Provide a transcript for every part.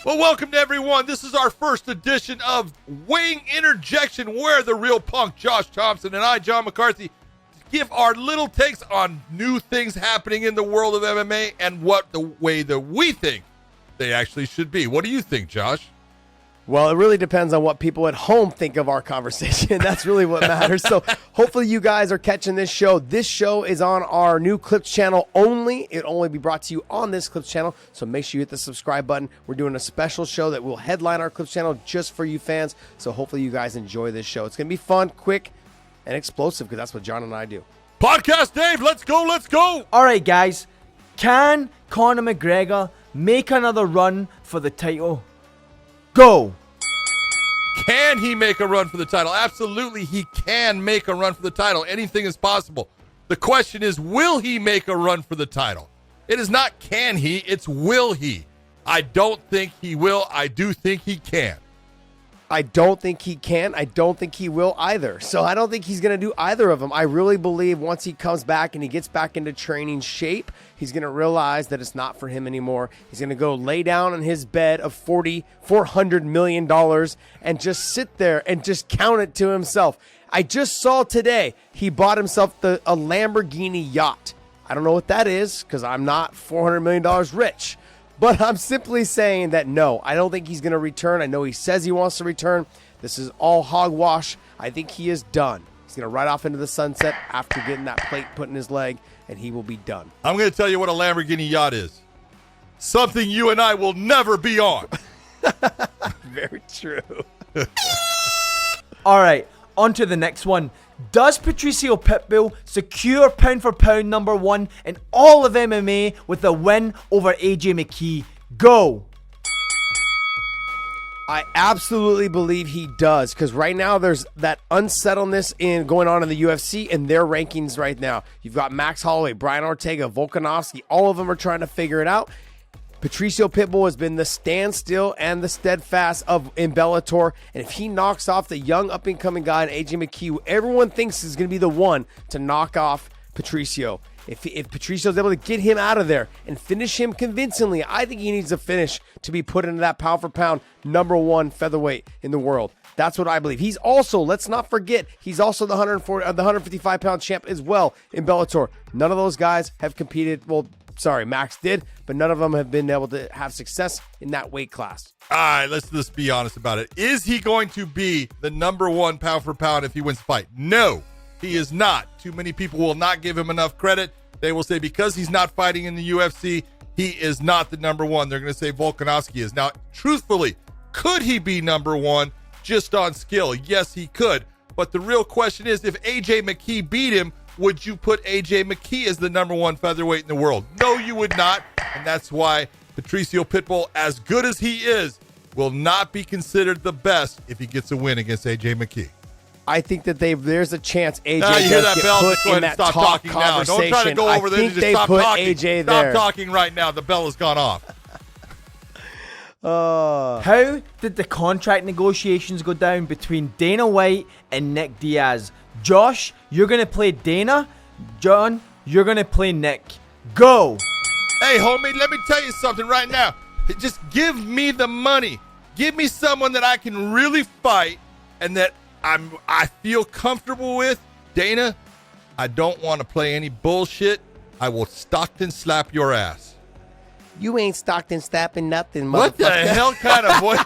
Well, welcome to everyone. This is our first edition of Weighing Interjection, where the real punk Josh Thomson and I, John McCarthy, give our little takes on new things happening in the world of MMA and what the way that we think they actually should be. What do you think, Josh? Well, it really depends on what people at home think of our conversation. That's really what matters. So hopefully you guys are catching this show. This show is on our new Clips channel only. It'll only be brought to you on this Clips channel. So make sure you hit the subscribe button. We're doing a special show that will headline our Clips channel just for you fans. So hopefully you guys enjoy this show. It's going to be fun, quick, and explosive because that's what John and I do. Podcast Dave, let's go, let's go. All right, guys. Can Conor McGregor make another run for the title? Go. Can he make a run for the title? Absolutely, he can make a run for the title. Anything is possible. The question is, will he make a run for the title? It is not can he, it's will he. I don't think he will. I do think he can. I don't think he can. I don't think he will either. So I don't think he's going to do either of them. I really believe once he comes back and he gets back into training shape, he's going to realize that it's not for him anymore. He's going to go lay down in his bed of $400 million and just sit there and just count it to himself. I just saw today he bought himself a Lamborghini yacht. I don't know what that is because I'm not $400 million rich. But I'm simply saying that no, I don't think he's going to return. I know he says he wants to return. This is all hogwash. I think he is done. He's going to ride off into the sunset after getting that plate put in his leg, and he will be done. I'm going to tell you what a Lamborghini yacht is. Something you and I will never be on. Very true. All right, on to the next one. Does Patricio Pitbull secure pound-for-pound number one in all of MMA with a win over AJ McKee? Go! I absolutely believe he does because right now there's that unsettledness going on in the UFC and their rankings right now. You've got Max Holloway, Brian Ortega, Volkanovski. All of them are trying to figure it out. Patricio Pitbull has been the standstill and the steadfast in Bellator. And if he knocks off the young up-and-coming guy in AJ McKee, who everyone thinks is going to be the one to knock off Patricio. If Patricio's able to get him out of there and finish him convincingly, I think he needs a finish to be put into that pound-for-pound number one featherweight in the world. That's what I believe. He's also, let's not forget, he's also the 155-pound champ as well in Bellator. None of those guys have competed, well, sorry, Max did, but none of them have been able to have success in that weight class. All right, let's just be honest about it. Is he going to be the number one pound for pound if he wins the fight? No, he is not. Too many people will not give him enough credit. They will say because he's not fighting in the UFC, he is not the number one. They're going to say Volkanovski is. Now, truthfully, could he be number one just on skill? Yes, he could. But the real question is, if AJ McKee beat him, would you put AJ McKee as the number one featherweight in the world? No, you would not. And that's why Patricio Pitbull, as good as he is, will not be considered the best if he gets a win against AJ McKee. I think that there's a chance AJ you hear does that get bell? put Just go in ahead and that stop top talking now. conversation. Don't try to go over I there. think Just they stop put talking. AJ Stop there. talking right now. The bell has gone off. How did the contract negotiations go down between Dana White and Nick Diaz? Josh, you're going to play Dana. John, you're going to play Nick. Go! Hey, homie, let me tell you something right now. Just give me the money. Give me someone that I can really fight and that I feel comfortable with. Dana, I don't want to play any bullshit. I will Stockton slap your ass. You ain't Stockton slapping nothing, motherfucker. What the hell kind of voice?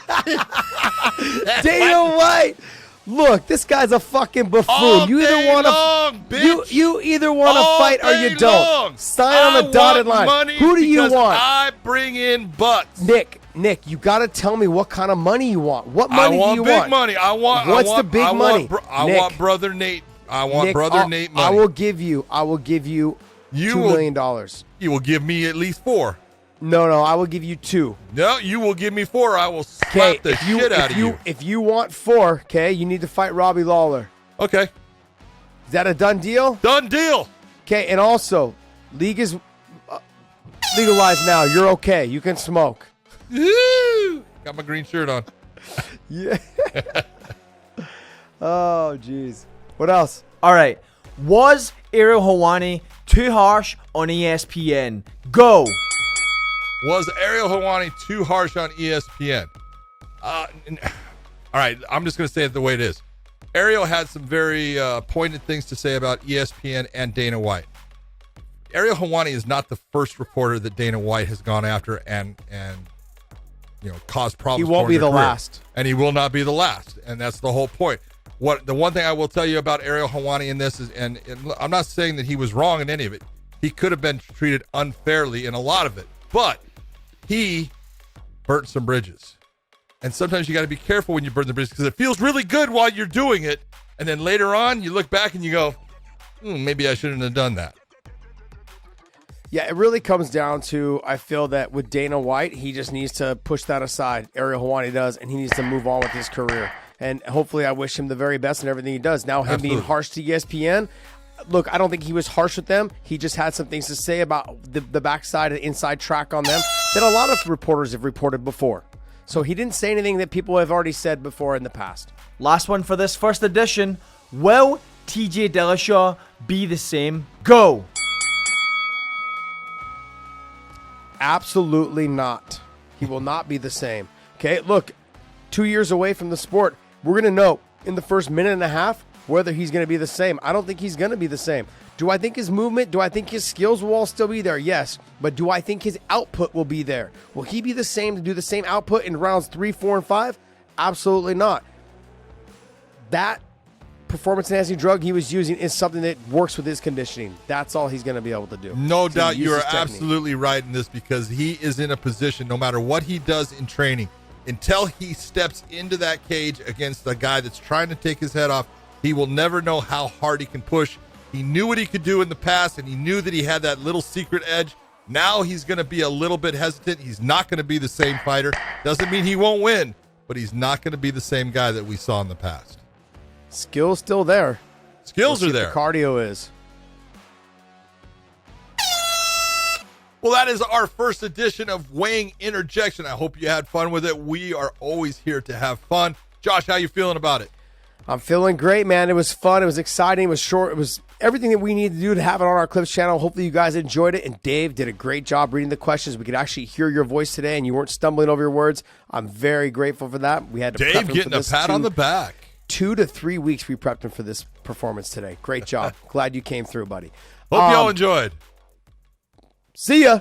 Dana White. Look, this guy's a fucking buffoon. All You either day want long, to bitch. you either want to All fight or day you don't. long. Sign on the dotted line. Money Who do you because want? I bring in butts. Nick, you got to tell me what kind of money you want. What money do you big want? money. What's the big money? I Nick, want brother Nate. I want Nick, brother Nate money. I will give you $2 million. You will give me at least 4. No, I will give you 2. No, you will give me 4. I will slap the shit out of you. If you want 4, okay, you need to fight Robbie Lawler. Okay. Is that a done deal? Done deal. Okay, and also, league is legalized now. You're okay. You can smoke. Woo! Got my green shirt on. Yeah. Oh, jeez. What else? All right. Was Ariel Helwani too harsh on ESPN? Go! Was Ariel Helwani too harsh on ESPN? All right, I'm just going to say it the way it is. Ariel had some very pointed things to say about ESPN and Dana White. Ariel Helwani is not the first reporter that Dana White has gone after and caused problems. He won't be the last. And he will not be the last. And that's the whole point. The one thing I will tell you about Ariel Helwani in this is, and I'm not saying that he was wrong in any of it. He could have been treated unfairly in a lot of it. But he burnt some bridges. And sometimes you got to be careful when you burn the bridges because it feels really good while you're doing it. And then later on, you look back and you go, maybe I shouldn't have done that. Yeah, it really comes down to, I feel that with Dana White, he just needs to push that aside. Ariel Helwani does, and he needs to move on with his career. And hopefully I wish him the very best in everything he does. Now, him being harsh to ESPN, look, I don't think he was harsh with them. He just had some things to say about the backside and inside track on them that a lot of reporters have reported before. So he didn't say anything that people have already said before in the past. Last one for this first edition. Will TJ Dillashaw be the same? Go! Absolutely not. He will not be the same. Okay, look, 2 years away from the sport, we're going to know in the first minute and a half whether he's going to be the same. I don't think he's going to be the same. Do I think his movement, do I think his skills will all still be there? Yes. But do I think his output will be there? Will he be the same to do the same output in rounds 3, 4, and 5? Absolutely not. That performance-enhancing drug he was using is something that works with his conditioning. That's all he's going to be able to do. No doubt you are absolutely right in this because he is in a position, no matter what he does in training, until he steps into that cage against a guy that's trying to take his head off, he will never know how hard he can push. He knew what he could do in the past, and he knew that he had that little secret edge. Now he's going to be a little bit hesitant. He's not going to be the same fighter. Doesn't mean he won't win, but he's not going to be the same guy that we saw in the past. Skill's still there. Skills are there. The cardio is. Well, that is our first edition of Weighing Interjection. I hope you had fun with it. We are always here to have fun. Josh, how you feeling about it? I'm feeling great, man. It was fun. It was exciting. It was short. It was everything that we needed to do to have it on our Clips channel. Hopefully you guys enjoyed it. And Dave did a great job reading the questions. We could actually hear your voice today and you weren't stumbling over your words. I'm very grateful for that. We had to Dave getting a pat on the back. 2 to 3 weeks we prepped him for this performance today. Great job. Glad you came through, buddy. Hope y'all enjoyed. See ya.